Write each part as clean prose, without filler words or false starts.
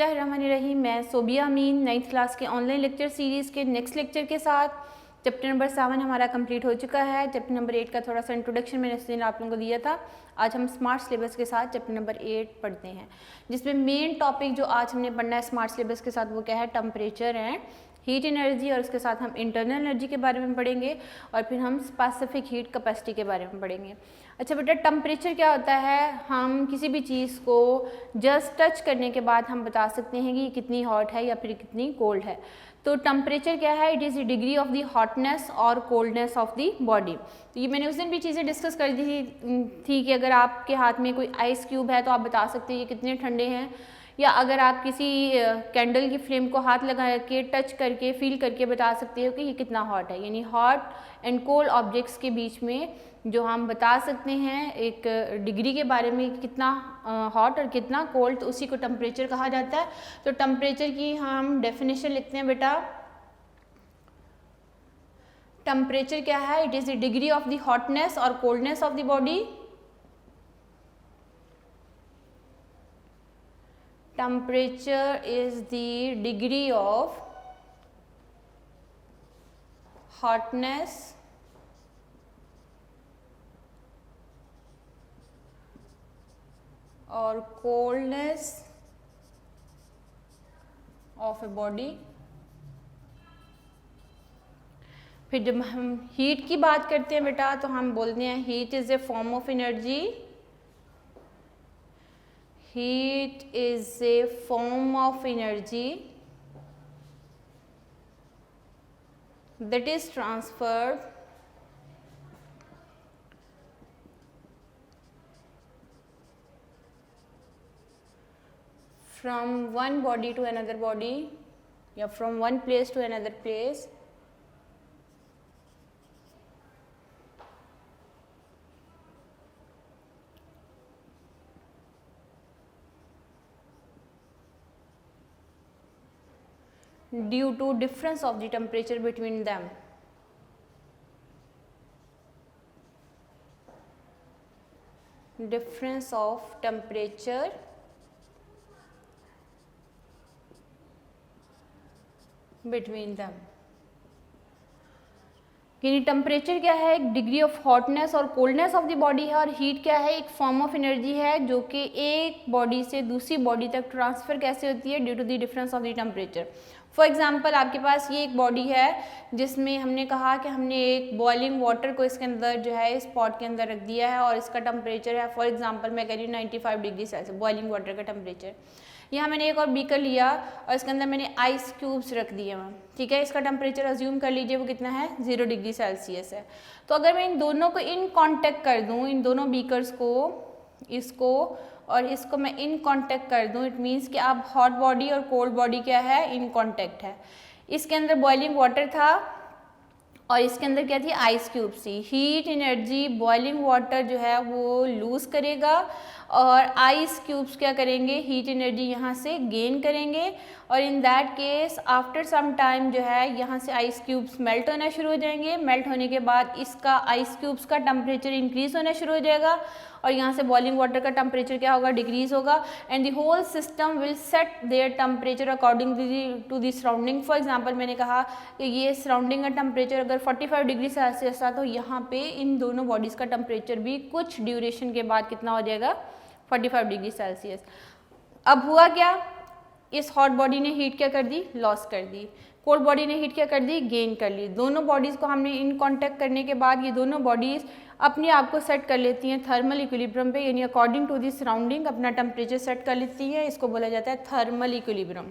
बिस्मिल्लाहिर्रहमानिर्रहीम। मैं सोबिया अमीन 9th class के ऑनलाइन लेक्चर सीरीज़ के नेक्स्ट लेक्चर के साथ चैप्टर नंबर 7 हमारा कंप्लीट हो चुका है। चैप्टर नंबर 8 का थोड़ा सा इंट्रोडक्शन मैंने इस दिन आप लोगों को दिया था। आज हम स्मार्ट सिलेबस के साथ चैप्टर नंबर 8 पढ़ते हैं, जिसमें मेन टॉपिक जो आज हमने पढ़ना है स्मार्ट सिलेबस के साथ वो क्या है, टेम्परेचर एंड हीट एनर्जी, और उसके साथ हम इंटरनल एनर्जी के बारे में पढ़ेंगे और फिर हम स्पेसिफिक हीट कैपेसिटी के बारे में पढ़ेंगे। अच्छा बेटा, टेम्परेचर क्या होता है? हम किसी भी चीज़ को जस्ट टच करने के बाद हम बता सकते हैं कि ये कितनी हॉट है या फिर कितनी कोल्ड है। तो टेम्परेचर क्या है? It is the degree of the hotness और कोल्डनेस ऑफ द बॉडी। तो ये मैंने उस दिन भी चीज़ें डिस्कस कर दी थी कि अगर आपके हाथ में कोई आइस क्यूब है तो आप बता सकते हैं ये कितने ठंडे हैं, या अगर आप किसी कैंडल की फ्लेम को हाथ लगा के टच करके फील करके बता सकते हो कि ये कितना हॉट है। यानी हॉट एंड कोल्ड ऑब्जेक्ट्स के बीच में जो हम बता सकते हैं एक डिग्री के बारे में कितना हॉट और कितना कोल्ड, तो उसी को टेम्परेचर कहा जाता है। तो टेम्परेचर की हम डेफिनेशन लिखते हैं बेटा। टेम्परेचर क्या है? It is the degree of the hotness और coldness of the body. Temperature is the degree of hotness or coldness of a body। फिर जब हम हीट की बात करते हैं बेटा तो हम बोलते हैं heat is a form of energy. Heat is a form of energy that is transferred from one body to another body, या from one place to another place due to difference of the temperature between them। Difference of temperature between them। यानी temperature क्या है? एक degree of hotness और coldness of the body है, और heat क्या है? एक फॉर्म ऑफ एनर्जी है जो कि एक बॉडी से दूसरी बॉडी तक ट्रांसफ़र कैसे होती है? Due to the difference of the temperature. For example आपके पास ये एक बॉडी है जिसमें हमने कहा कि हमने एक बॉइलिंग वाटर को इसके अंदर जो है इस पॉट के अंदर रख दिया है और इसका टेम्परेचर है, फॉर एग्जांपल मैं कह रही हूँ 95 डिग्री सेल्सियस बॉइलिंग वाटर का टेम्परेचर। यहाँ मैंने एक और बीकर लिया और इसके अंदर मैंने आइस क्यूब्स रख दिए हैं, ठीक है। इसका टेम्परेचर अज्यूम कर लीजिए वो कितना है, 0 डिग्री सेल्सियस है। तो अगर मैं इन दोनों को इन कांटेक्ट कर दूँ, इन दोनों बीकर्स को, इसको और इसको मैं इन कांटेक्ट कर दूँ, इट मीन्स कि आप हॉट बॉडी और कोल्ड बॉडी क्या है, इन कांटेक्ट है। इसके अंदर बॉइलिंग वाटर था और इसके अंदर क्या थी, आइस क्यूब थी। हीट एनर्जी बॉइलिंग वाटर जो है वो लूज़ करेगा और आइस क्यूब्स क्या करेंगे, हीट एनर्जी यहाँ से गेन करेंगे, और in that case after some time जो है यहाँ से आइस क्यूब्स मेल्ट होना शुरू हो जाएंगे। मेल्ट होने के बाद इसका आइस क्यूब्स का टेम्परेचर इंक्रीज होना शुरू हो जाएगा और यहाँ से बॉइलिंग वाटर का टेम्परेचर क्या होगा, डिक्रीज होगा, and the whole system will set their temperature according to the surrounding. For example मैंने कहा कि ये सराउंडिंग का टेम्परेचर अगर 45 डिग्री सेल्सियस था तो यहाँ पे इन दोनों बॉडीज़ का टेम्परेचर भी कुछ ड्यूरेशन के बाद कितना हो जाएगा, 45 डिग्री सेल्सियस। अब हुआ क्या, इस हॉट बॉडी ने हीट क्या कर दी, लॉस कर दी, कोल्ड बॉडी ने हीट क्या कर दी, गेन कर ली। दोनों बॉडीज़ को हमने इन कांटेक्ट करने के बाद ये दोनों बॉडीज़ अपने आप को सेट कर लेती हैं थर्मल इक्विलिब्रियम पे, यानी अकॉर्डिंग टू दी सराउंडिंग अपना टेम्परेचर सेट कर लेती हैं। इसको बोला जाता है थर्मल इक्विलिब्रियम।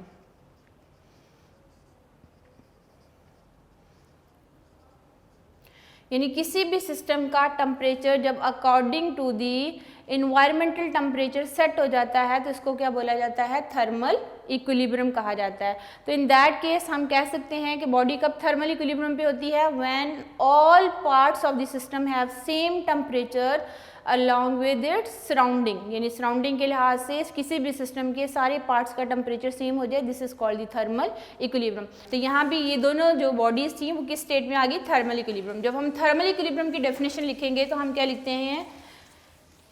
यानी किसी भी सिस्टम का टेम्परेचर जब according to the environmental temperature set हो जाता है तो इसको क्या बोला जाता है, थर्मल इक्विलिब्रियम कहा जाता है। तो इन दैट केस हम कह सकते हैं कि बॉडी कब थर्मल इक्विलिब्रियम पे होती है, when all parts of the system have same temperature along with its surrounding. यानी सराउंडिंग के लिहाज से किसी भी सिस्टम के सारे पार्ट्स का टेम्परेचर सेम हो जाए, this is called the thermal equilibrium. तो यहाँ भी ये दोनों जो बॉडीज थी वो किस स्टेट में आ गई, थर्मल इक्विलिब्रियम। जब हम थर्मल इक्विलिब्रियम की डेफिनेशन लिखेंगे तो हम क्या लिखते हैं,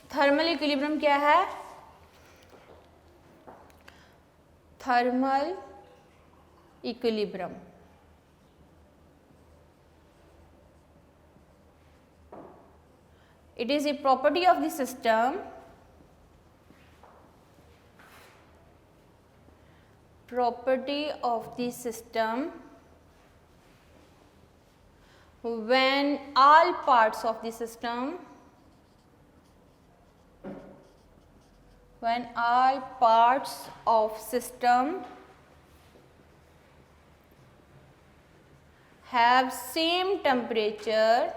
थर्मल इक्विलिब्रियम क्या है, thermal equilibrium. It is a property of the system when all parts of the system have same temperature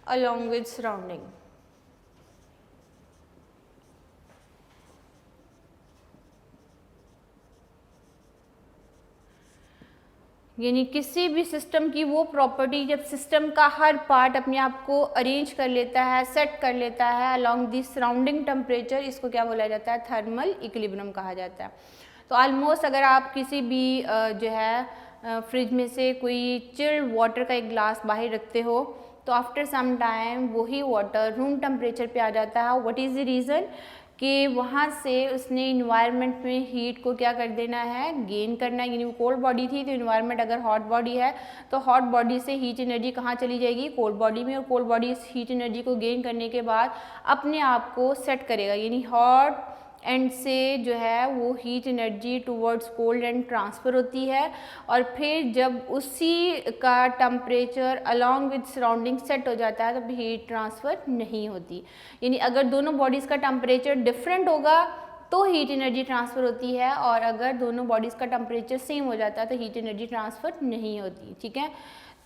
along with surrounding. यानी किसी भी सिस्टम की वो प्रॉपर्टी जब सिस्टम का हर पार्ट अपने आप को अरेंज कर लेता है, सेट कर लेता है अलॉन्ग दी सराउंडिंग टेम्परेचर, इसको क्या बोला जाता है? थर्मल इक्विलिब्रियम कहा जाता है. तो ऑलमोस्ट अगर आप किसी भी जो है फ्रिज में से कोई चिल्ड वाटर का एक ग्लास बाहर रखते हो तो आफ्टर सम टाइम वही वाटर रूम टेम्परेचर पे आ जाता है. What is the reason? कि वहाँ से उसने इन्वायरमेंट में हीट को क्या कर देना है? गेन करना है. यानी वो कोल्ड बॉडी थी तो इन्वायरमेंट अगर हॉट बॉडी है तो हॉट बॉडी से हीट एनर्जी कहाँ चली जाएगी? कोल्ड बॉडी में. और कोल्ड बॉडी इस हीट एनर्जी को गेन करने के बाद अपने आप को सेट करेगा. यानी हॉट एंड से जो है वो heat energy towards cold and transfer होती है. और फिर जब उसी का temperature along with surrounding set हो जाता है तो हीट ट्रांसफ़र नहीं होती. यानी अगर दोनों बॉडीज़ का टेम्परेचर डिफरेंट होगा तो हीट एनर्जी ट्रांसफ़र होती है, और अगर दोनों बॉडीज़ का टेम्परेचर सेम हो जाता है तो हीट एनर्जी ट्रांसफ़र नहीं होती. ठीक है,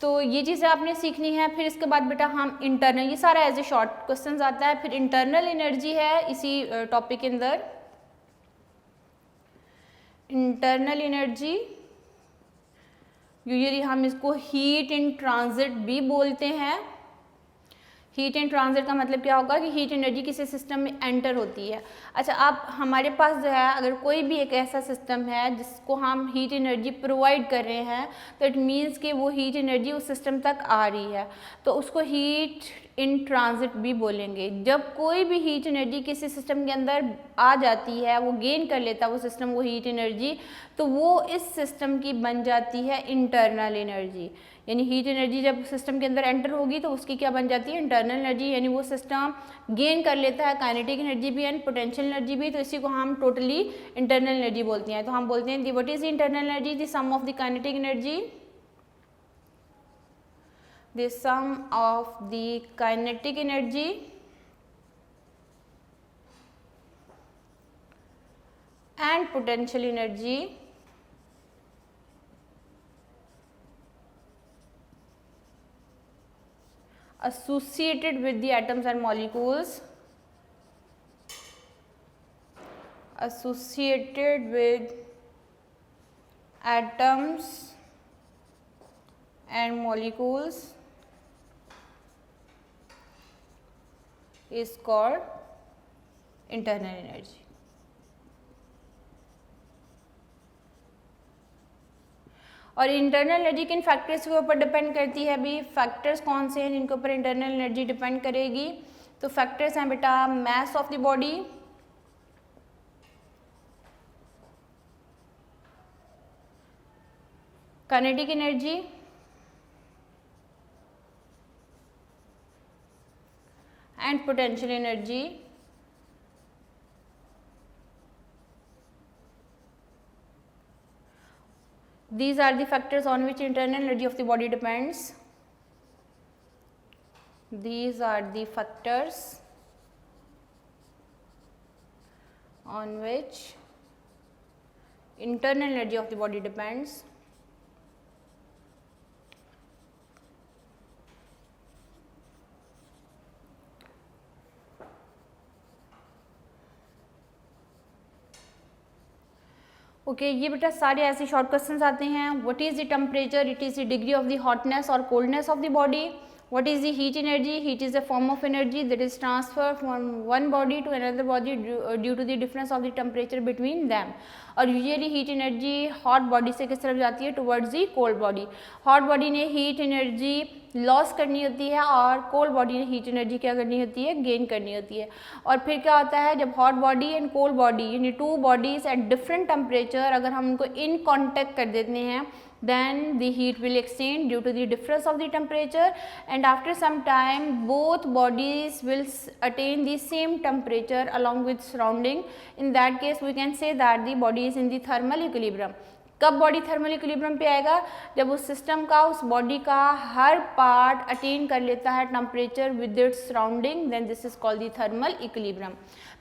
तो ये चीज़ें आपने सीखनी है. फिर इसके बाद बेटा हम इंटरनल, ये सारा एज ए शॉर्ट क्वेश्चन आता है. फिर इंटरनल एनर्जी है इसी टॉपिक के अंदर. इंटरनल एनर्जी यूजुअली हम इसको हीट इन ट्रांजिट भी बोलते हैं. हीट इन ट्रांजिट का मतलब क्या होगा कि हीट एनर्जी किसी सिस्टम में एंटर होती है. अच्छा, आप हमारे पास जो है अगर कोई भी एक ऐसा सिस्टम है जिसको हम हीट एनर्जी प्रोवाइड कर रहे हैं तो इट मीन्स कि वो हीट एनर्जी उस सिस्टम तक आ रही है, तो उसको हीट इन ट्रांजिट भी बोलेंगे. जब कोई भी हीट एनर्जी किसी सिस्टम के अंदर आ जाती है, वो गेन कर लेता है वो सिस्टम वो हीट एनर्जी, तो वो इस सिस्टम की बन जाती है इंटरनल एनर्जी. यानी हीट एनर्जी जब सिस्टम के अंदर एंटर होगी तो उसकी क्या बन जाती है? Internal energy. यानी वो सिस्टम गेन कर लेता है काइनेटिक एनर्जी भी एंड पोटेंशियल एनर्जी भी, तो इसी को हम टोटली इंटरनल एनर्जी बोलते हैं. तो हम बोलते हैं what is internal energy? The sum of the kinetic energy, the sum of the kinetic energy and potential energy associated with the atoms and molecules, associated with atoms and molecules is called internal energy. और internal energy किन factors के ऊपर depend करती है? अभी factors कौन से हैं जिनके ऊपर इंटरनल एनर्जी डिपेंड करेगी? तो फैक्टर्स हैं बेटा मास of the body, kinetic energy, and potential energy. These are the factors on which internal energy of the body depends. These are the factors on which internal energy of the body depends. Okay, ये बेटा सारे ऐसे short questions आते हैं. What is the temperature? It is the degree of the hotness और coldness of the body. What is the heat energy? Heat is a form of energy that is transferred from one body to another body due to the difference of the temperature between them. और usually heat energy hot body से किस तरफ जाती है? Towards the cold body. Hot body ने heat energy loss करनी होती है और कोल्ड बॉडी ने हीट एनर्जी क्या करनी होती है? गेन करनी होती है. और फिर क्या होता है, जब hot body and cold body यानी two bodies at different temperature अगर हम उनको इन कॉन्टैक्ट कर देते हैं, then the heat will exchange due to the difference of the temperature, and after some time both bodies will attain the same temperature along with surrounding. In that case we can say that the body is in the thermal equilibrium. कब body thermal equilibrium पे आएगा? जब उस system का, उस body का हर part attain कर लेता है temperature with its surrounding, then this is called the thermal equilibrium.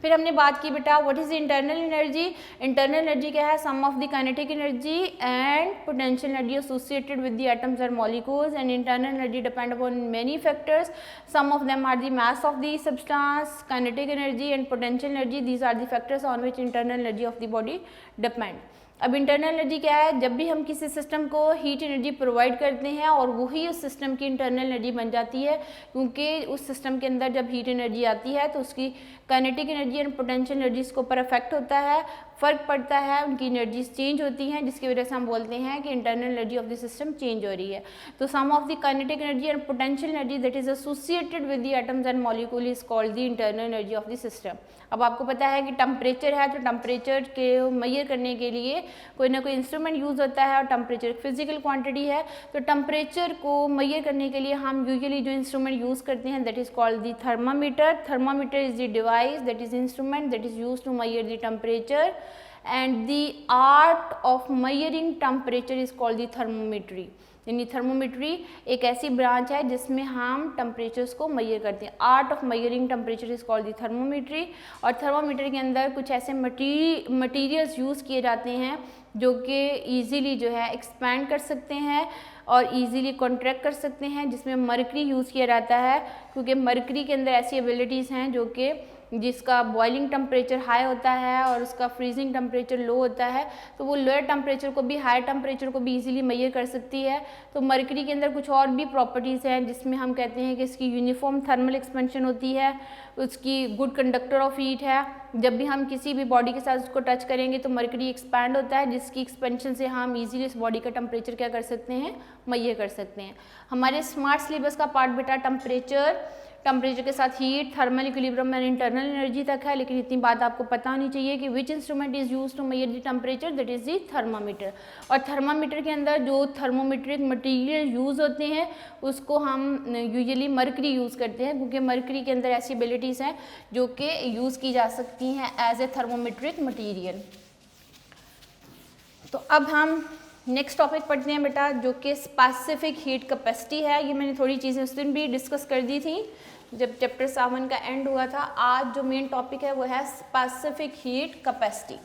फिर हमने बात की बेटा what is the internal energy. Internal energy क्या है? Sum of the kinetic energy and potential energy associated with the atoms and molecules, and internal energy depend upon many factors. Some of them are the mass of the substance, kinetic energy and potential energy. These are the factors on which internal energy of the body depend. अब internal energy क्या है? जब भी हम किसी system को heat energy provide करते हैं और वही उस सिस्टम की इंटरनल एनर्जी बन जाती है, क्योंकि उस सिस्टम के अंदर जब हीट एनर्जी आती है तो उसकी काइनेटिक एनर्जी और पोटेंशियल एनर्जी इसके ऊपर अफेक्ट होता है, फ़र्क पड़ता है, उनकी एनर्जीज चेंज होती हैं, जिसकी वजह से हम बोलते हैं कि internal energy of the system change हो रही है. तो sum of the kinetic energy and potential energy that is associated with the atoms and molecule is called the internal energy of the system. अब आपको पता है कि टेम्परेचर है, तो टेम्परेचर के मेजर करने के लिए कोई ना कोई इंस्ट्रूमेंट यूज़ होता है, और टेम्परेचर फिजिकल क्वांटिटी है. तो टेम्परेचर को मेजर करने के लिए हम यूजुअली जो इंस्ट्रूमेंट यूज़ करते हैं that is called the thermometer. Thermometer is the device that is instrument that is used to measure the temperature, and the art of measuring temperature is called the thermometry. यानी thermometry एक ऐसी branch है जिसमें हम temperatures को major करते हैं. Art of measuring temperature is called the thermometry. और थर्मोमीटर के अंदर कुछ ऐसे मटीरियल्स यूज़ किए जाते हैं जो कि ईजीली जो है एक्सपैंड कर सकते हैं और ईजीली कॉन्ट्रैक्ट कर सकते हैं, जिसमें मरकरी यूज़ किया जाता है, क्योंकि मरकरी के अंदर ऐसी एबिलिटीज़ हैं जो कि जिसका बॉइलिंग टेम्परेचर हाई होता है और उसका फ्रीजिंग टेम्परेचर लो होता है, तो वो लोअर टेम्परेचर को भी हाई टेम्परेचर को भी इजीली मेजर कर सकती है. तो मरकरी के अंदर कुछ और भी प्रॉपर्टीज़ हैं जिसमें हम कहते हैं कि इसकी यूनिफॉर्म थर्मल एक्सपेंशन होती है, उसकी गुड कंडक्टर ऑफ हीट है. जब भी हम किसी भी बॉडी के साथ उसको टच करेंगे तो मरकरी एक्सपैंड होता है, जिसकी एक्सपेंशन से हम इजीली इस बॉडी का टेम्परेचर क्या कर सकते हैं? मेजर कर सकते हैं. हमारे स्मार्ट सिलेबस का पार्ट बेटा टेम्परेचर के साथ heat, thermal equilibrium and internal energy तक है, लेकिन इतनी बात आपको पता होनी चाहिए कि which instrument is used to measure the temperature, that is the thermometer. और थर्मामीटर के अंदर जो थर्मोमेट्रिक मटेरियल यूज़ होते हैं उसको हम यूजुअली मरकरी यूज़ करते हैं, क्योंकि मरकरी के अंदर ऐसी एबिलिटीज़ हैं जो कि यूज़ की जा सकती हैं एज ए थर्मोमेट्रिक मटीरियल. तो अब हम नेक्स्ट टॉपिक पढ़ते हैं बेटा, जो कि स्पेसिफिक हीट कैपेसिटी है. ये मैंने थोड़ी चीज़ें उस दिन भी डिस्कस कर दी थी जब चैप्टर 7 का एंड हुआ था. आज जो मेन टॉपिक है वो है specific heat capacity.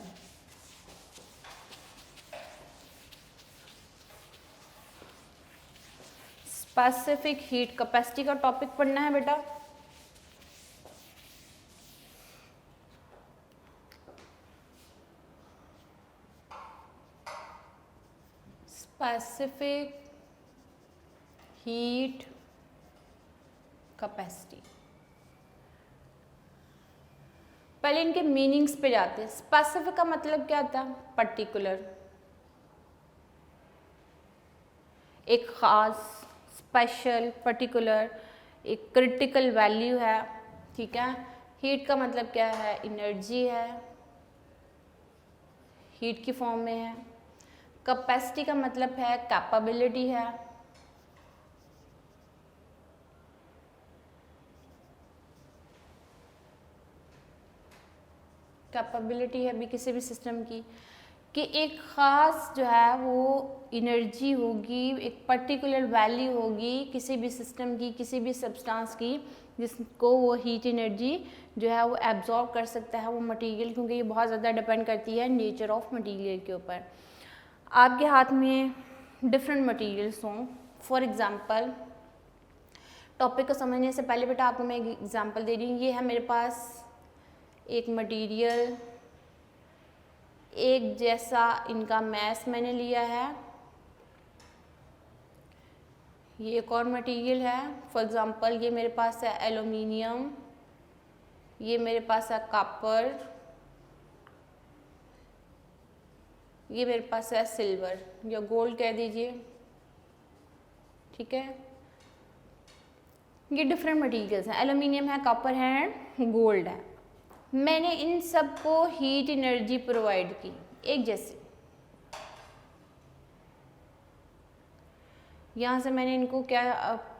Specific heat capacity का टॉपिक पढ़ना है बेटा. Specific heat capacity. पहले इनके मीनिंग्स पे जाते हैं. स्पेसिफिक का मतलब क्या होता है? पर्टिकुलर, एक खास, स्पेशल, पर्टिकुलर, एक क्रिटिकल वैल्यू है. ठीक है. हीट का मतलब क्या है? एनर्जी है, हीट की फॉर्म में है. कैपेसिटी का मतलब है कैपेबिलिटी है. कैपेबिलिटी है भी किसी भी सिस्टम की कि एक ख़ास जो है वो एनर्जी होगी, एक पर्टिकुलर वैल्यू होगी किसी भी सिस्टम की, किसी भी सब्सटेंस की, जिसको वो हीट एनर्जी जो है वो एब्जॉर्ब कर सकता है वो मटेरियल, क्योंकि ये बहुत ज़्यादा डिपेंड करती है नेचर ऑफ मटेरियल के ऊपर. आपके हाथ में डिफरेंट मटेरियल्स हों. फॉर एग्ज़ाम्पल, टॉपिक को समझने से पहले बेटा आपको मैं एक एग्ज़ाम्पल दे रही हूँ. ये है मेरे पास एक मटेरियल, एक जैसा इनका मैस मैंने लिया है. ये एक और मटेरियल है। फॉर एग्जांपल ये मेरे पास है एल्यूमिनियम, ये मेरे पास है कॉपर, ये मेरे पास है सिल्वर या गोल्ड कह दीजिए, ठीक है। ये डिफरेंट मटेरियल्स हैं, एल्यूमिनियम है, कॉपर है, गोल्ड है। मैंने इन सबको हीट एनर्जी प्रोवाइड की एक जैसी। यहाँ से मैंने इनको क्या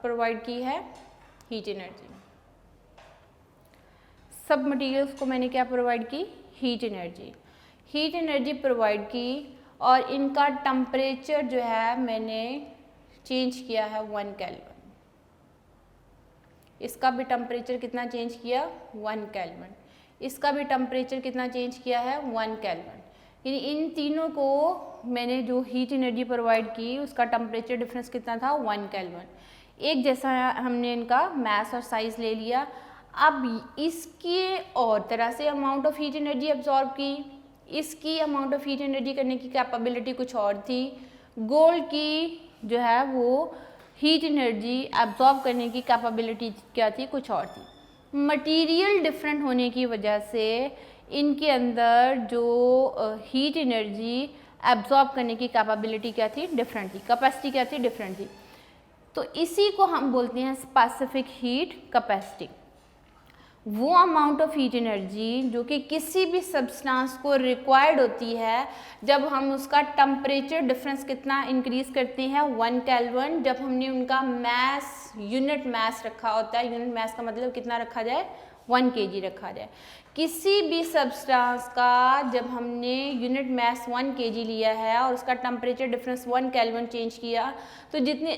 प्रोवाइड की है, हीट एनर्जी। सब मटेरियल्स को मैंने क्या प्रोवाइड की, heat energy. Heat energy provide की और इनका टेम्परेचर जो है मैंने चेंज किया है 1 केल्विन। इसका भी टेम्परेचर कितना चेंज किया, 1 केल्विन। इसका भी टेम्परेचर कितना चेंज किया है, 1 केल्विन। यानी इन तीनों को मैंने जो हीट एनर्जी प्रोवाइड की उसका टेम्परेचर डिफरेंस कितना था, 1 केल्विन। एक जैसा हमने इनका मास और साइज ले लिया। अब इसकी और तरह से amount of heat energy absorb की, इसकी अमाउंट ऑफ हीट एनर्जी करने की कैपेबिलिटी कुछ और थी। गोल्ड की जो है वो हीट एनर्जी एब्जॉर्ब करने की कैपेबिलिटी क्या थी, कुछ और थी। मटेरियल डिफरेंट होने की वजह से इनके अंदर जो हीट एनर्जी एब्जॉर्ब करने की कैपेबिलिटी क्या थी, डिफरेंट थी, कैपेसिटी क्या थी, डिफरेंट थी। तो इसी को हम बोलते हैं स्पेसिफिक हीट कैपेसिटी। वो अमाउंट ऑफ हीट एनर्जी जो कि किसी भी सब्सटेंस को रिक्वायर्ड होती है जब हम उसका टेम्परेचर डिफरेंस कितना इंक्रीज करते हैं, 1 केल्विन, जब हमने उनका मास, यूनिट मास रखा होता है। यूनिट मास का मतलब कितना रखा जाए, 1 kg रखा जाए। किसी भी सब्सटेंस का जब हमने यूनिट मास 1 kg लिया है और उसका टेम्परेचर डिफरेंस 1 केल्विन चेंज किया, तो जितने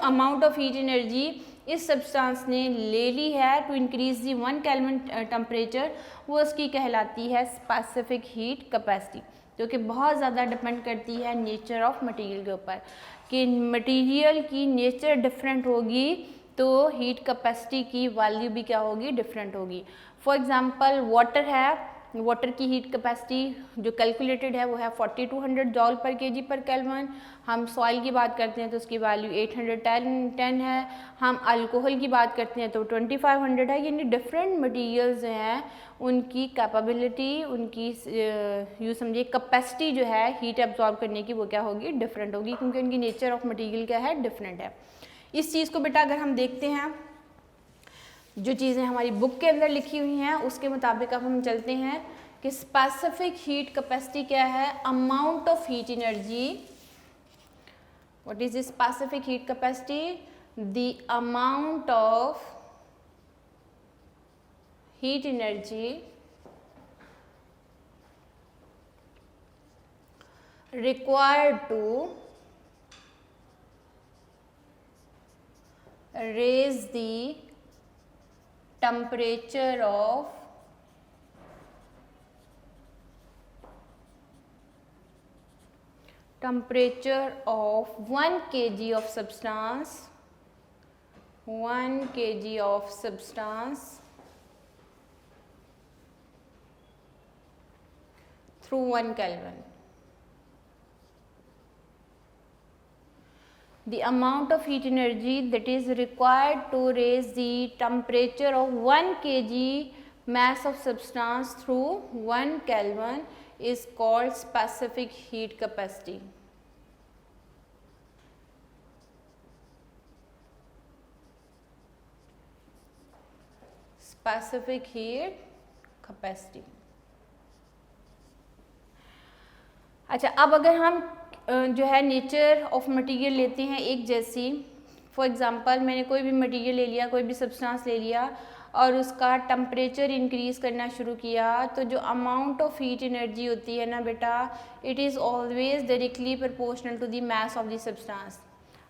अमाउंट ऑफ हीट एनर्जी इस सब्सटेंस ने ले ली है to increase the 1 kelvin temperature, वो उसकी कहलाती है स्पेसिफिक हीट कैपेसिटी, जो कि बहुत ज़्यादा डिपेंड करती है नेचर ऑफ मटेरियल के ऊपर, कि मटेरियल की नेचर डिफरेंट होगी तो हीट कैपेसिटी की वैल्यू भी क्या होगी, डिफरेंट होगी। फॉर एग्जांपल वाटर है, वाटर की हीट कैपेसिटी जो कैलकुलेटेड है वो है 4200 जॉल पर केजी पर केल्विन। हम सॉइल की बात करते हैं तो उसकी वैल्यू 810 है। हम अल्कोहल की बात करते हैं तो 2500 है। यानी डिफरेंट मटेरियल्स हैं, उनकी कैपेबिलिटी, उनकी यूँ समझिए कैपेसिटी जो है हीट एब्जॉर्ब करने की, वो क्या होगी, डिफरेंट होगी, क्योंकि उनकी नेचर ऑफ मटेरियल क्या है, डिफरेंट है। इस चीज़ को बेटा अगर हम देखते हैं, जो चीज़ें हमारी बुक के अंदर लिखी हुई हैं उसके मुताबिक अब हम चलते हैं कि स्पेसिफिक हीट कैपेसिटी क्या है, amount of heat energy. What is specific heat capacity, the amount of heat energy required to raise the temperature of temperature of 1 kg of substance, 1 kg of substance through 1 Kelvin. The amount of heat energy that is required to raise the temperature of 1 kg mass of substance through 1 Kelvin is called specific heat capacity. Specific heat capacity. अच्छा, अब अगर हम जो है nature of material लेते हैं एक जैसी, फॉर एग्जांपल मैंने कोई भी मटेरियल ले लिया, कोई भी सब्सटेंस ले लिया और उसका टेम्परेचर इंक्रीज़ करना शुरू किया, तो जो अमाउंट ऑफ हीट एनर्जी होती है ना बेटा, it is always directly proportional to the mass of the substance.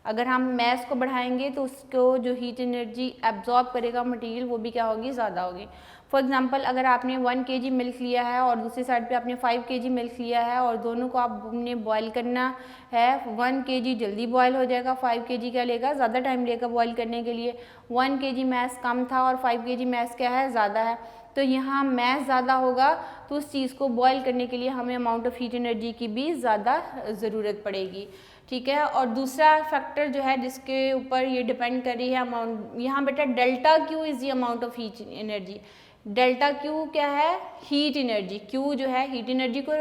अगर हम मास को बढ़ाएंगे तो उसको जो हीट एनर्जी एब्जॉर्ब करेगा मटेरियल वो भी क्या होगी, ज़्यादा होगी। फॉर एग्जांपल अगर आपने 1 kg मिल्क लिया है और दूसरी साइड पे आपने 5 kg मिल्क लिया है और दोनों को आपने बॉईल करना है, 1 kg जल्दी बॉईल हो जाएगा, 5 kg क्या लेगा, ज़्यादा टाइम लेगा बॉईल करने के लिए। 1 kg मैस कम था और 5 kg मैस क्या है, ज़्यादा है, तो यहाँ मैस ज़्यादा होगा तो उस चीज़ को बॉईल करने के लिए हमें अमाउंट ऑफ हीट एनर्जी की भी ज़्यादा ज़रूरत पड़ेगी, ठीक है। और दूसरा फैक्टर जो है जिसके ऊपर ये डिपेंड कर रही है अमाउंट, यहाँ बेटा delta Q is the amount of heat energy. Delta Q क्या है, हीट एनर्जी, क्यू जो है हीट एनर्जी को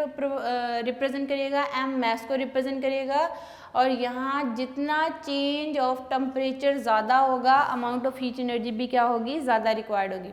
रिप्रेजेंट करेगा, एम मैस को रिप्रेजेंट करेगा, और यहाँ जितना चेंज ऑफ टेम्परेचर ज़्यादा होगा अमाउंट ऑफ हीट एनर्जी भी क्या होगी, ज़्यादा रिक्वायर्ड होगी।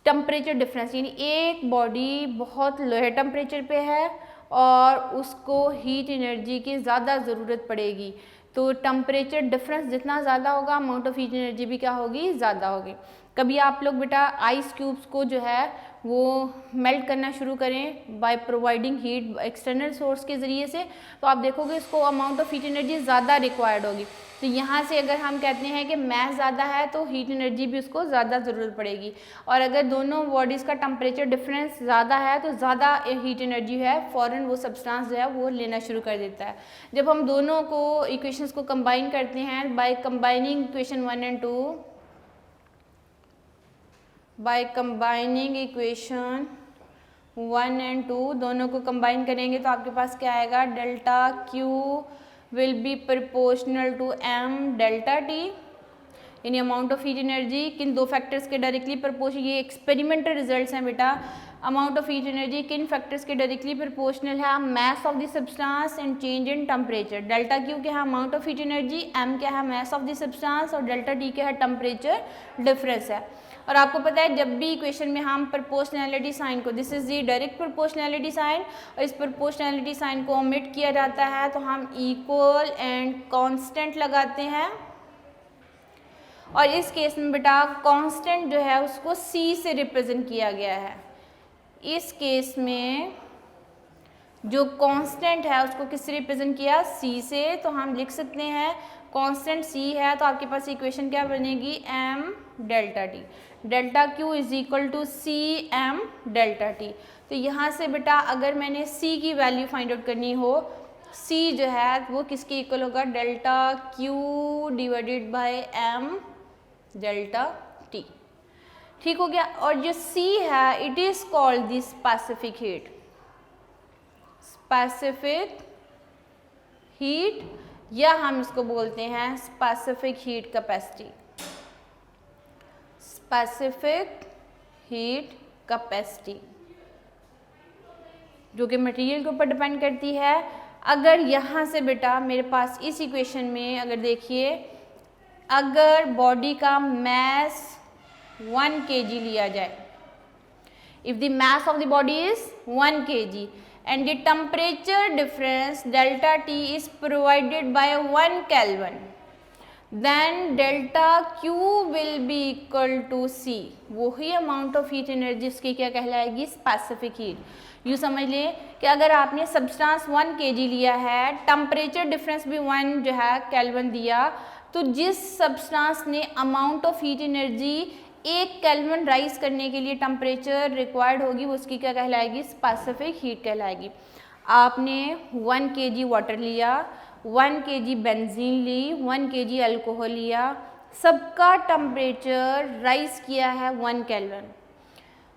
टेम्परेचर डिफरेंस, यानी एक बॉडी बहुत लोअर टेम्परेचर पे है और उसको हीट एनर्जी की ज़्यादा ज़रूरत पड़ेगी, तो टेम्परेचर डिफरेंस जितना ज़्यादा होगा अमाउंट ऑफ हीट एनर्जी भी क्या होगी, ज़्यादा होगी। कभी आप लोग बेटा आइस क्यूब्स को जो है वो मेल्ट करना शुरू करें by providing heat external source के ज़रिए से, तो आप देखोगे इसको अमाउंट ऑफ हीट एनर्जी ज़्यादा रिक्वायर्ड होगी। तो यहाँ से अगर हम कहते हैं कि मैस ज़्यादा है तो हीट एनर्जी भी उसको ज़्यादा ज़रूरत पड़ेगी, और अगर दोनों बॉडीज़ का टेम्परेचर डिफरेंस ज़्यादा है तो ज़्यादा हीट एनर्जी है फ़ौरन वो सब्सटेंस जो है वो लेना शुरू कर देता है। जब हम दोनों को इक्वेशंस को कंबाइन करते हैं by combining equation 1 and 2, by combining equation 1 and 2 दोनों को कंबाइन करेंगे तो आपके पास क्या आएगा, delta Q will be proportional to m delta t, यानी अमाउंट ऑफ हीट एनर्जी किन दो फैक्टर्स के डायरेक्टली प्रोपोर्शनल, ये एक्सपेरिमेंटल रिजल्ट्स हैं बेटा। अमाउंट ऑफ हीट एनर्जी किन फैक्टर्स के डायरेक्टली प्रोपोर्शनल है, mass of the substance and change in temperature. Delta Q क्या है, amount of heat energy, M क्या है, मैस ऑफ द सब्सटेंस, और डेल्टा टी क्या है, टेम्परेचर डिफरेंस है। और आपको पता है जब भी इक्वेशन में हम प्रोपोर्शनैलिटी साइन को, this is the direct proportionality sign, और इस प्रोपोर्शनैलिटी साइन को ओमिट किया जाता है तो हम इक्वल एंड कांस्टेंट लगाते हैं, और इस केस में बेटा कांस्टेंट जो है उसको c से रिप्रेजेंट किया गया है। इस केस में जो कांस्टेंट है उसको किससे रिप्रेजेंट किया, c से, तो हम लिख सकते हैं कांस्टेंट c है तो आपके पास इक्वेशन क्या बनेगी, m delta T, delta Q is equal to C M delta T. तो यहाँ से बेटा अगर मैंने c की वैल्यू फाइंड आउट करनी हो, c जो है वो किसके इक्वल होगा, delta Q divided by m delta T, ठीक हो गया। और जो c है it is called the specific heat, specific heat, या हम इसको बोलते हैं specific heat capacity, specific heat capacity, जो कि मटेरियल के ऊपर डिपेंड करती है। अगर यहाँ से बेटा मेरे पास इस इक्वेशन में अगर देखिए, अगर बॉडी का मैस 1 kg लिया जाए, if the mess of the body is 1 kg and the temperature difference delta T is provided by 1 Kelvin, then delta Q will be equal to C, वही अमाउंट ऑफ हीट एनर्जी उसकी क्या कहलाएगी, specific heat. यूँ समझ लें कि अगर आपने सब्सटेंस 1 kg लिया है, टेम्परेचर डिफरेंस भी 1 जो है केल्विन दिया, तो जिस सब्सटेंस ने amount of heat energy 1 kelvin rise करने के लिए टेम्परेचर रिक्वायर्ड होगी वो उसकी क्या कहलाएगी, स्पेसिफिक हीट कहलाएगी। आपने 1 kg वाटर लिया, 1 kg बेंजीन ली, 1 kg अल्कोहल लिया, सबका टेम्परेचर राइज किया है 1 केल्विन।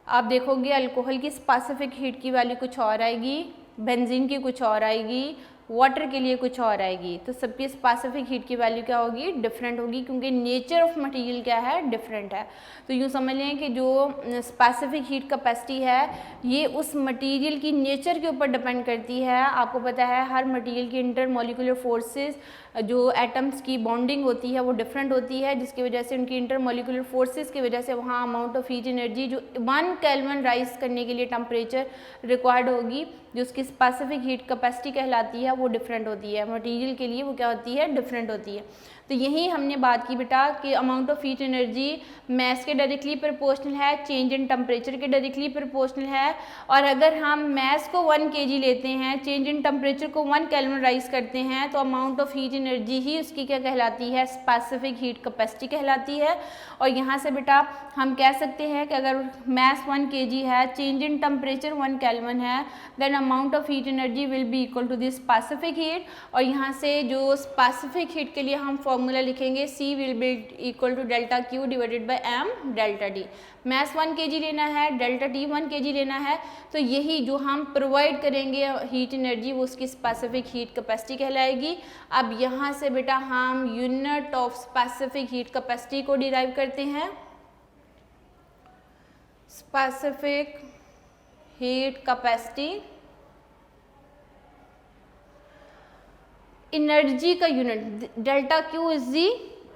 आप देखोगे अल्कोहल की स्पेसिफिक हीट की वैल्यू कुछ और आएगी, बेंजीन की कुछ और आएगी, वाटर के लिए कुछ और आएगी, तो सबकी स्पेसिफिक हीट की वैल्यू क्या होगी, डिफरेंट होगी, क्योंकि नेचर ऑफ मटेरियल क्या है, डिफरेंट है। तो यूँ समझ लें कि जो स्पेसिफिक हीट कैपेसिटी है ये उस मटेरियल की नेचर के ऊपर डिपेंड करती है। आपको पता है हर मटेरियल की इंटरमॉलिक्यूलर फोर्सेस, जो एटम्स की बॉन्डिंग होती है वो डिफरेंट होती है, जिसकी वजह से उनकी इंटरमॉलिक्यूलर फोर्सेस की वजह से वहाँ अमाउंट ऑफ हीट एनर्जी जो 1 केल्विन राइज करने के लिए टेम्परेचर रिक्वायर्ड होगी, जो उसकी स्पेसिफिक हीट कैपेसिटी कहलाती है, वो डिफरेंट होती है, मटेरियल के लिए वो क्या होती है, डिफरेंट होती है। तो यही हमने बात की बेटा कि amount of heat energy mass के डायरेक्टली प्रोपोर्शनल है, चेंज इन टेम्परेचर के डायरेक्टली प्रोपोर्शनल है। और अगर हम मैस को 1 kg लेते हैं, चेंज इन टेम्परेचर को 1 केल्विन राइज करते हैं, तो अमाउंट ऑफ हीट एनर्जी ही उसकी क्या कहलाती है, स्पेसिफिक हीट कैपेसिटी कहलाती है। और यहाँ से बेटा हम कह सकते हैं कि अगर मैस 1 kg है, चेंज इन टेम्परेचर 1 केल्विन है, then amount of heat energy will be equal to the specific heat. और यहाँ से जो स्पेसिफिक हीट के लिए हम फॉर्मूला लिखेंगे, C will be equal to delta Q divided by M delta D। Mass 1 kg लेना है, डेल्टा T 1 kg लेना है, तो यही जो हम प्रोवाइड करेंगे हीट एनर्जी वो उसकी स्पेसिफिक हीट कैपेसिटी कहलाएगी। अब यहाँ से बेटा हम unit of specific heat capacity को डिराइव करते हैं। स्पेसिफिक हीट कैपेसिटी एनर्जी का unit, delta Q is the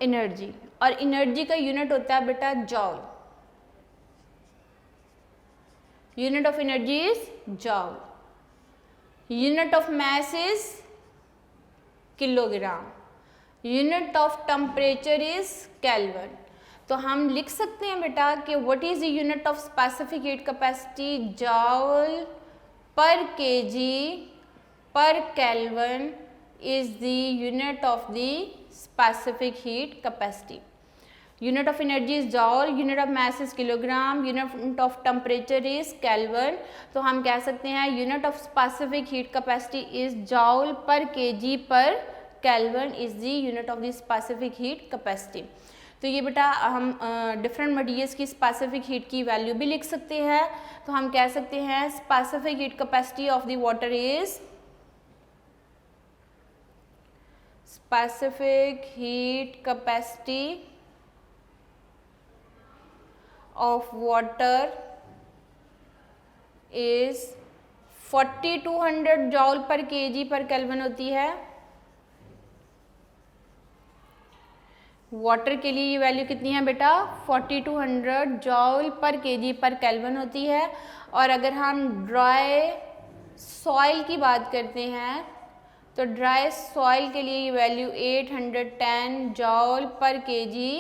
energy, और एनर्जी का यूनिट होता है बेटा joule. Unit of energy is joule, unit of mass is kilogram, unit of temperature is kelvin. तो हम लिख सकते हैं बेटा कि what is the unit of specific heat capacity, joule per kg per kelvin is the unit of the specific heat capacity. Unit of energy is joule, unit of mass is kilogram, unit of temperature is Kelvin. तो हम कह सकते हैं unit of specific heat capacity is joule per kg per Kelvin is the unit of the specific heat capacity. तो ये बेटा हम different materials की स्पेसिफिक हीट की वैल्यू भी लिख सकते हैं। तो हम कह सकते हैं specific heat capacity of the water is, specific heat capacity of water is 4200 जॉल per kg per kelvin होती है। वाटर के लिए ये वैल्यू कितनी है बेटा, 4200 जॉल पर केजी पर केल्विन होती है। और अगर हम ड्राई सॉइल की बात करते हैं तो ड्राई सॉइल के लिए ये value 810 जॉल per kg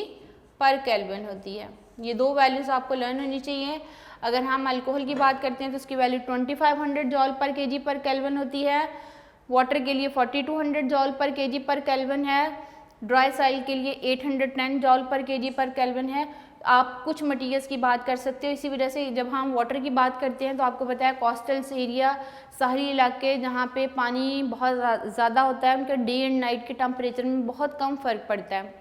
per kelvin होती है। ये दो वैल्यूज़ आपको लर्न होनी चाहिए। अगर हम अल्कोहल की बात करते हैं तो उसकी value 2500 जॉल per kg per kelvin होती है। वाटर के लिए 4200 जॉल पर केजी पर केल्विन है। ड्राई सॉइल के लिए 810 जॉल पर केजी पर केल्विन है। आप कुछ मटीरियल्स की बात कर सकते हो। इसी वजह से जब हम वाटर की बात करते हैं तो आपको पता है कोस्टल एरिया, शहरी इलाके जहाँ पे पानी बहुत ज़्यादा होता है, उनके डे एंड नाइट के टेम्परेचर में बहुत कम फ़र्क पड़ता है,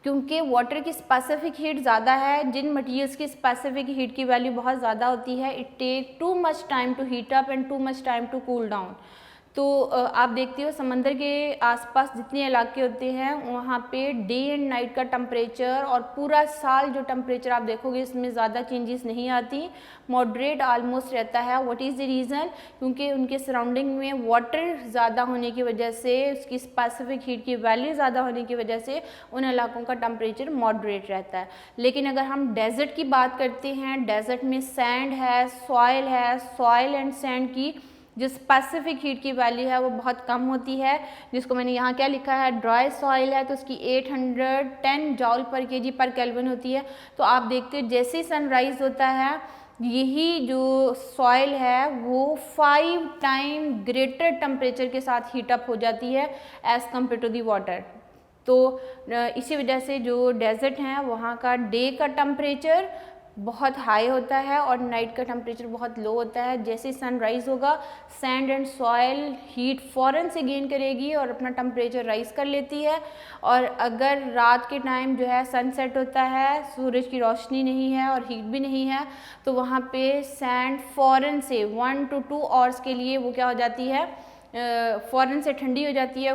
क्योंकि वाटर की स्पेसिफिक हीट ज़्यादा है। जिन मटीरियल्स की स्पेसिफिक हीट की वैल्यू बहुत ज़्यादा होती है, it take too much time to heat up and too much time to cool down. तो आप देखते हो समंदर के आसपास जितने इलाके होते हैं वहाँ पे डे एंड नाइट का टेम्परेचर और पूरा साल जो टेम्परेचर आप देखोगे इसमें ज़्यादा चेंजेस नहीं आती, मॉडरेट ऑलमोस्ट रहता है। What is the reason? क्योंकि उनके सराउंडिंग में वाटर ज़्यादा होने की वजह से, उसकी स्पेसिफिक हीट की वैल्यू ज़्यादा होने की वजह से उन इलाकों का टेम्परेचर मॉडरेट रहता है। लेकिन अगर हम डेजर्ट की बात करते हैं, डेजर्ट में सैंड है, सॉइल एंड सैंड की जो स्पेसिफिक हीट की वैल्यू है वो बहुत कम होती है, जिसको मैंने यहाँ क्या लिखा है, ड्राई सॉइल है तो उसकी 810 जॉल पर केजी पर केल्विन होती है। तो आप देखते हो जैसे ही सनराइज होता है यही जो सॉइल है वो 5 टाइम ग्रेटर टेम्परेचर के साथ हीटअप हो जाती है as compare to the water. तो इसी वजह से जो डेजर्ट हैं वहाँ का डे का टेम्परेचर बहुत हाई होता है और नाइट का टेम्परेचर बहुत लो होता है। जैसे सनराइज़ होगा सैंड एंड सॉइल हीट फ़ौरन से गेन करेगी और अपना टेम्परेचर राइज़ कर लेती है। और अगर रात के टाइम जो है सनसेट होता है, सूरज की रोशनी नहीं है और हीट भी नहीं है, तो वहाँ पे सैंड फ़ौरन से 1 to 2 आवर्स के लिए वो क्या हो जाती है, फ़ौरन से ठंडी हो जाती है।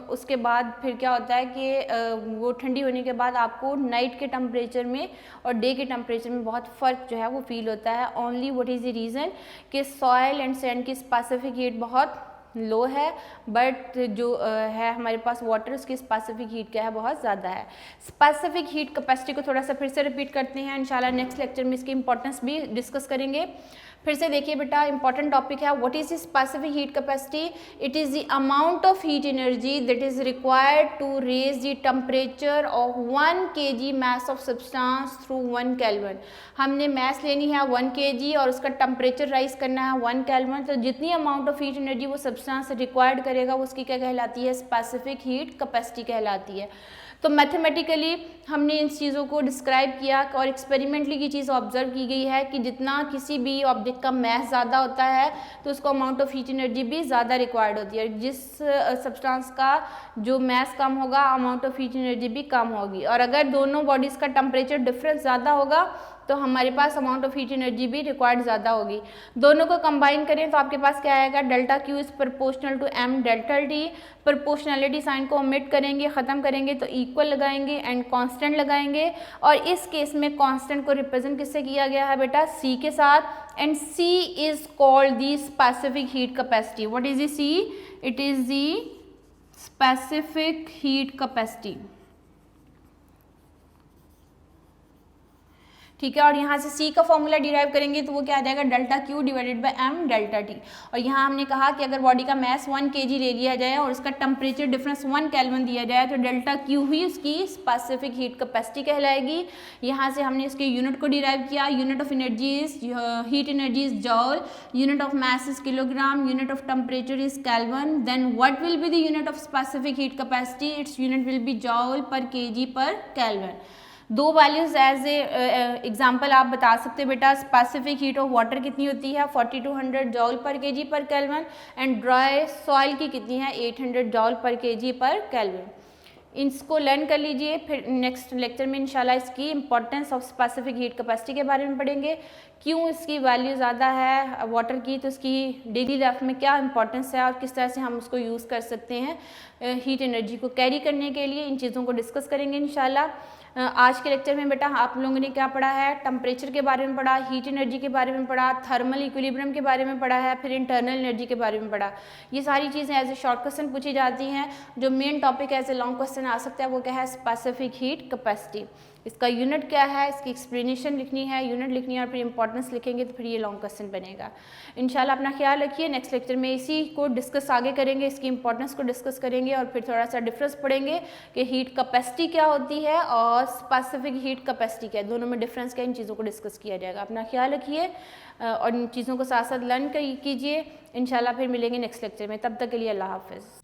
उसके बाद फिर क्या होता है कि वो ठंडी होने के बाद आपको नाइट के टेम्परेचर में और डे के टेम्परेचर में बहुत फ़र्क जो है वो फील होता है। Only what is the reason कि सॉइल एंड सैंड की स्पेसिफिक हीट बहुत लो है, बट जो है हमारे पास वाटर उसकी स्पेसिफिक हीट क्या है बहुत ज़्यादा है। स्पेसिफिक हीट कैपेसिटी को थोड़ा सा फिर से रिपीट करते हैं, इंशाल्लाह नेक्स्ट लेक्चर में इसकी इंपॉर्टेंस भी डिस्कस करेंगे। फिर से देखिए बेटा, इंपॉर्टेंट टॉपिक है, what is the specific heat capacity? It is the amount of heat energy that is required to raise the temperature of 1 kg mass of substance through 1 kelvin. हमने mass लेनी है 1 kg और उसका temperature rise करना है 1 kelvin, तो जितनी amount of heat energy वो सब्सटेंस रिक्वायर्ड करेगा वो उसकी क्या कहलाती है? स्पेसिफिक हीट कैपेसिटी कहलाती है। तो मैथमेटिकली हमने इन चीज़ों को डिस्क्राइब किया और एक्सपेरिमेंटली की चीज़ ऑब्जर्व की गई है कि जितना किसी भी ऑब्जेक्ट का मास ज़्यादा होता है तो उसको अमाउंट ऑफ हीट एनर्जी भी ज़्यादा रिक्वायर्ड होती है। जिस सब्सटेंस का जो मास कम होगा अमाउंट ऑफ हीट एनर्जी भी कम होगी, और अगर दोनों बॉडीज़ का टेम्परेचर डिफरेंस ज़्यादा होगा तो हमारे पास अमाउंट ऑफ हीट एनर्जी भी रिक्वायर्ड ज़्यादा होगी। दोनों को कंबाइन करें तो आपके पास क्या आएगा? Delta Q is proportional to M delta T. Proportionality sign को ओमिट करेंगे, ख़त्म करेंगे तो इक्वल लगाएंगे एंड कांस्टेंट लगाएंगे, और इस केस में कांस्टेंट को रिप्रेजेंट किससे किया गया है बेटा? सी के साथ, and C is called the specific heat capacity. What is the C? It is the specific heat capacity. ठीक है, और यहाँ से C का फॉर्मूला डिराइव करेंगे तो वो क्या आ जाएगा? Delta Q divided by M delta T. और यहाँ हमने कहा कि अगर बॉडी का मास 1 kg ले लिया जाए और उसका टेम्परेचर डिफरेंस 1 केल्विन दिया जाए तो डेल्टा क्यू ही उसकी स्पेसिफिक हीट कैपेसिटी कहलाएगी। यहाँ से हमने इसके यूनिट को डिराइव किया। Unit of energy is heat energy is joule, unit of mass is kilogram, unit of temperature is kelvin. Then what will be the unit of specific heat capacity? Its unit will be joule per kg पर kelvin. दो values as a example आप बता सकते हैं बेटा। Specific heat of water कितनी होती है? 4200 जॉल पर kg पर केल्विन, एंड ड्राई सॉइल की कितनी है? 800 जॉल पर kg पर केल्विन। इसको लर्न कर लीजिए, फिर नेक्स्ट लेक्चर में इंशाल्लाह इसकी importance of specific heat capacity के बारे में पढ़ेंगे। क्यों इसकी वैल्यू ज़्यादा है वाटर की, तो इसकी डेली लाइफ में क्या इंपॉर्टेंस है और किस तरह से हम उसको यूज़ कर सकते हैं हीट एनर्जी को कैरी करने के लिए। इन चीज़ों को डिस्कस करेंगे इंशाल्लाह। आज के लेक्चर में बेटा आप लोगों ने क्या पढ़ा है? टेम्परेचर के बारे में पढ़ा, हीट एनर्जी के बारे में पढ़ा, थर्मल इक्विलिब्रियम के बारे में पढ़ा है, फिर इंटरनल एनर्जी के बारे में पढ़ा। ये सारी चीज़ें एज ए शॉर्ट क्वेश्चन पूछी जाती हैं। जो main topic as a long question आ सकता है वो क्या है? Specific heat capacity. इसका यूनिट क्या है, इसकी एक्सप्लेनेशन लिखनी है, यूनिट लिखनी है और फिर इंपॉर्टेंस लिखेंगे तो फिर ये लॉन्ग क्वेश्चन बनेगा। इंशाल्लाह अपना ख्याल रखिए। नेक्स्ट लेक्चर में इसी को डिस्कस आगे करेंगे, इसकी इंपॉर्टेंस को डिस्कस करेंगे और फिर थोड़ा सा डिफरेंस पढ़ेंगे कि हीट कैपेसिटी क्या होती है और स्पेसिफिक हीट कैपेसिटी क्या है, दोनों में डिफरेंस क्या है, इन चीज़ों को डिस्कस किया जाएगा। अपना ख्याल रखिए और इन चीज़ों को साथ साथ लर्न कीजिए। इंशाल्लाह फिर मिलेंगे नेक्स्ट लेक्चर में, तब तक के लिए अल्लाह हाफ़िज़।